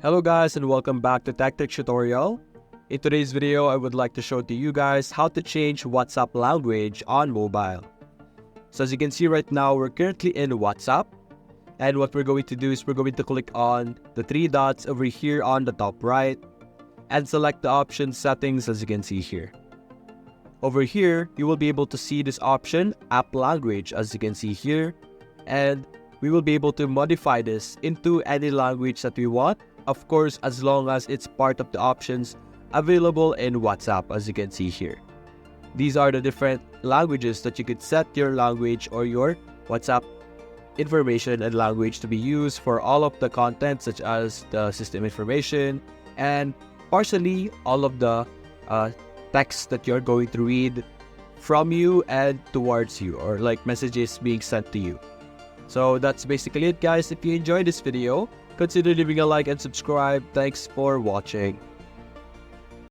Hello guys and welcome back to Tactic Tutorial. In today's video, I would like to show to you guys how to change WhatsApp language on mobile. So as you can see right now, we're currently in WhatsApp. And what we're going to do is we're going to click on the three dots over here on the top right and select the option settings as you can see here. Over here, you will be able to see this option app language as you can see here. And we will be able to modify this into any language that we want. Of course, as long as it's part of the options available in WhatsApp as you can see here. These are the different languages that you could set your language or your WhatsApp information and language to be used for all of the content such as the system information and partially all of the text that you're going to read from you and towards you, or like messages being sent to you. So that's basically it guys. If you enjoyed this video, consider leaving a like and subscribe. Thanks for watching.